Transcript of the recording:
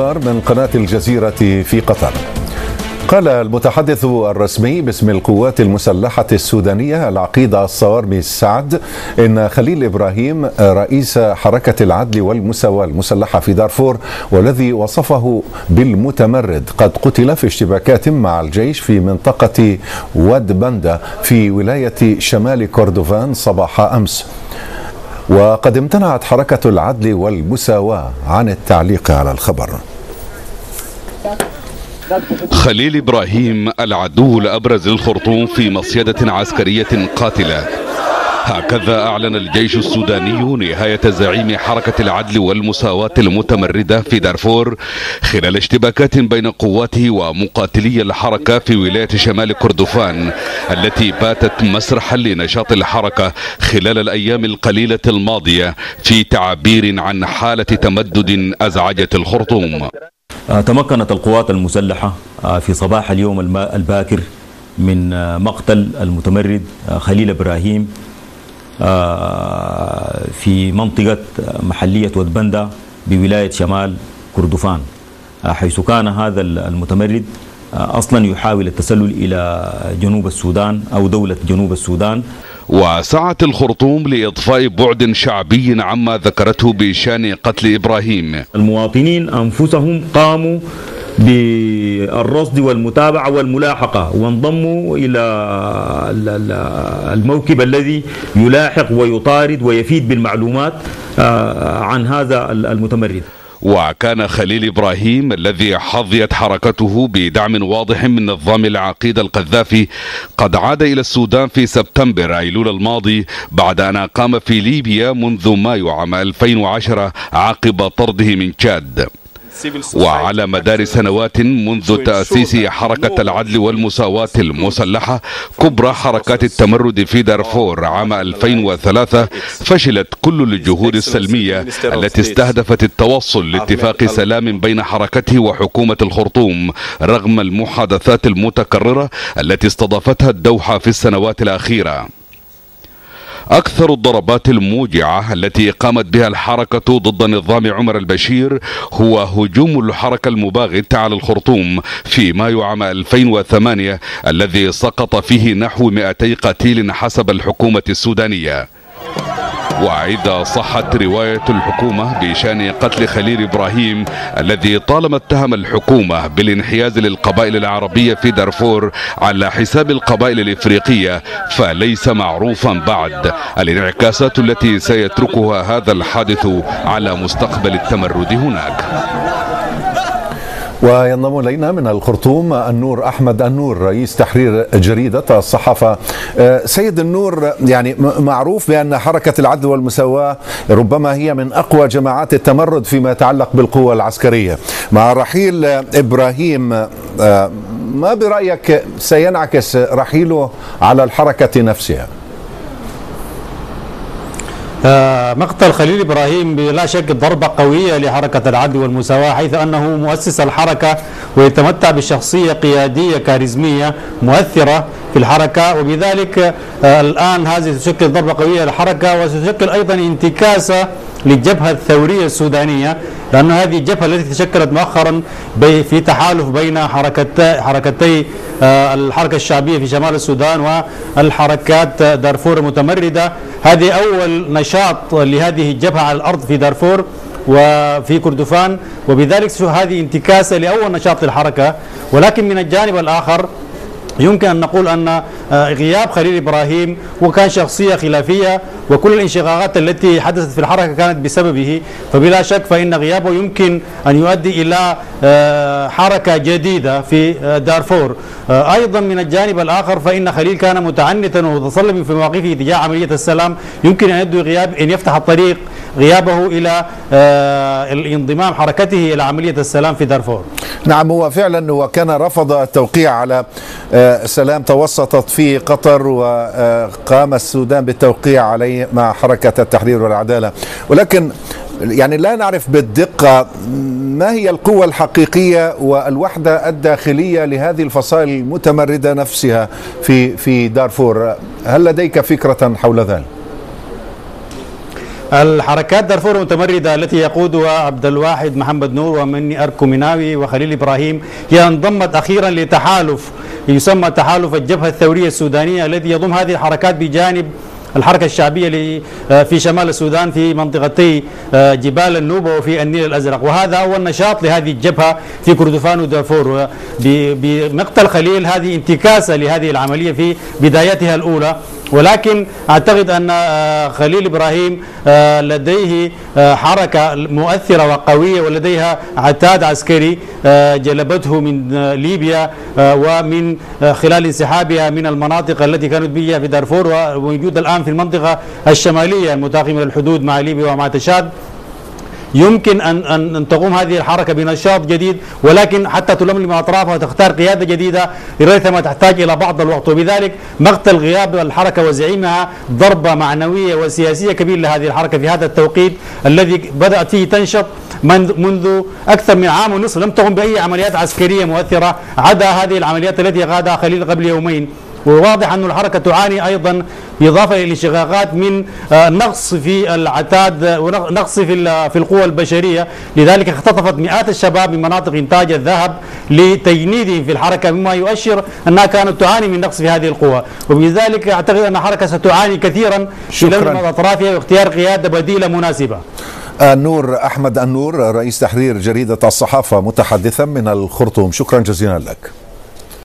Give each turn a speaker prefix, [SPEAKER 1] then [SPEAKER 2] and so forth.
[SPEAKER 1] من قناة الجزيرة في قطر. قال المتحدث الرسمي باسم القوات المسلحة السودانية العقيد الصوارمي السعد إن خليل إبراهيم رئيس حركة العدل والمساواة المسلحة في دارفور والذي وصفه بالمتمرد قد قتل في اشتباكات مع الجيش في منطقة واد بندا في ولاية شمال كردفان صباح أمس. وقد امتنعت حركة العدل والمساواة عن التعليق على الخبر.
[SPEAKER 2] خليل إبراهيم العدو الأبرز للخرطوم في مصيدة عسكرية قاتلة، هكذا أعلن الجيش السوداني نهاية زعيم حركة العدل والمساواة المتمردة في دارفور خلال اشتباكات بين قواته ومقاتلي الحركة في ولاية شمال كردفان التي باتت مسرحا لنشاط الحركة خلال الأيام القليلة الماضية في تعبير عن حالة تمدد أزعجت الخرطوم.
[SPEAKER 3] تمكنت القوات المسلحة في صباح اليوم الباكر من مقتل المتمرد خليل إبراهيم في منطقة محلية واد بندا بولاية شمال كردفان، حيث كان هذا المتمرد أصلا يحاول التسلل إلى جنوب السودان أو دولة جنوب السودان.
[SPEAKER 2] وسعت الخرطوم لإضفاء بعد شعبي عما ذكرته بشأن قتل إبراهيم.
[SPEAKER 3] المواطنين أنفسهم قاموا بالرصد والمتابعة والملاحقة وانضموا إلى الموكب الذي يلاحق ويطارد ويفيد بالمعلومات عن هذا المتمرد.
[SPEAKER 2] وكان خليل إبراهيم الذي حظيت حركته بدعم واضح من نظام العقيد القذافي قد عاد إلى السودان في سبتمبر أيلول الماضي بعد أن أقام في ليبيا منذ مايو عام 2010 عقب طرده من تشاد. وعلى مدار سنوات منذ تأسيس حركة العدل والمساواة المسلحة كبرى حركات التمرد في دارفور عام 2003 فشلت كل الجهود السلمية التي استهدفت التوصل لاتفاق سلام بين حركته وحكومة الخرطوم رغم المحادثات المتكررة التي استضافتها الدوحة في السنوات الأخيرة. أكثر الضربات الموجعة التي قامت بها الحركة ضد نظام عمر البشير هو هجوم الحركة المباغت على الخرطوم في مايو عام 2008 الذي سقط فيه نحو 200 قتيل حسب الحكومة السودانية. وإذا صحت رواية الحكومة بشأن قتل خليل إبراهيم الذي طالما اتهم الحكومة بالانحياز للقبائل العربية في دارفور على حساب القبائل الإفريقية، فليس معروفا بعد الانعكاسات التي سيتركها هذا الحادث على مستقبل التمرد هناك.
[SPEAKER 1] وينضم إلينا من الخرطوم النور أحمد النور رئيس تحرير جريدة الصحافة. سيد النور، يعني معروف بأن حركة العدل والمساواة ربما هي من أقوى جماعات التمرد فيما يتعلق بالقوة العسكرية. مع رحيل إبراهيم ما برأيك سينعكس رحيله على الحركة نفسها؟
[SPEAKER 4] مقتل خليل إبراهيم بلا شك ضربة قوية لحركة العدل والمساواة، حيث أنه مؤسس الحركة ويتمتع بشخصية قيادية كاريزمية مؤثرة في الحركة، وبذلك الآن هذه تشكل ضربة قوية للحركة وتشكل أيضا انتكاسة للجبهة الثورية السودانية، لأن هذه الجبهة التي تشكلت مؤخرا في تحالف بين حركتي الحركة الشعبية في شمال السودان والحركات دارفور المتمردة. هذه أول نشاط لهذه الجبهة على الأرض في دارفور وفي كردفان، وبذلك هذه انتكاسة لأول نشاط للحركة. ولكن من الجانب الآخر يمكن أن نقول أن غياب خليل إبراهيم وكان شخصية خلافية وكل الانشقاقات التي حدثت في الحركة كانت بسببه، فبلا شك فإن غيابه يمكن أن يؤدي إلى حركة جديدة في دارفور. أيضا من الجانب الآخر فإن خليل كان متعنتا ومتصلبا في مواقفه تجاه عملية السلام، يمكن أن يدعو أن يفتح الطريق غيابه إلى الانضمام حركته إلى عملية السلام في دارفور.
[SPEAKER 1] نعم، هو فعلا وكان رفض التوقيع على سلام توسطت فيه قطر وقام السودان بالتوقيع عليه مع حركة التحرير والعدالة، ولكن يعني لا نعرف بالدقة ما هي القوة الحقيقية والوحدة الداخلية لهذه الفصائل المتمردة نفسها في دارفور. هل لديك فكرة حول ذلك؟
[SPEAKER 4] الحركات دارفور المتمردة التي يقودها عبد الواحد محمد نور ومني أركو مناوي وخليل إبراهيم هي انضمت أخيرا لتحالف يسمى تحالف الجبهة الثورية السودانية الذي يضم هذه الحركات بجانب الحركة الشعبية في شمال السودان في منطقتي جبال النوبة وفي النيل الأزرق، وهذا أول نشاط لهذه الجبهة في كردفان ودارفور. بمقتل خليل هذه انتكاسة لهذه العملية في بدايتها الأولى، ولكن أعتقد أن خليل إبراهيم لديه حركة مؤثرة وقوية ولديها عتاد عسكري جلبته من ليبيا ومن خلال انسحابها من المناطق التي كانت بها في دارفور ووجود الآن في المنطقة الشمالية المتاخمة الحدود مع ليبيا ومع تشاد. يمكن أن تقوم هذه الحركة بنشاط جديد، ولكن حتى تلملم أطرافها وتختار قيادة جديدة ريثما تحتاج إلى بعض الوقت، وبذلك مقتل غياب الحركة وزعيمها ضربة معنوية وسياسية كبيرة لهذه الحركة في هذا التوقيت الذي بدأت فيه تنشط منذ أكثر من عام ونصف. لم تقم بأي عمليات عسكرية مؤثرة عدا هذه العمليات التي قادها خليل قبل يومين، وواضح أن الحركة تعاني أيضا بالإضافة إلى الانشقاقات من نقص في العتاد ونقص في القوى البشرية، لذلك اختطفت مئات الشباب من مناطق إنتاج الذهب لتجنيدهم في الحركة، مما يؤشر أنها كانت تعاني من نقص في هذه القوى، وبذلك أعتقد أن الحركة ستعاني كثيرا في لم أطرافها واختيار قيادة بديلة مناسبة.
[SPEAKER 1] النور أحمد النور رئيس تحرير جريدة الصحافة متحدثا من الخرطوم، شكرا جزيلا لك.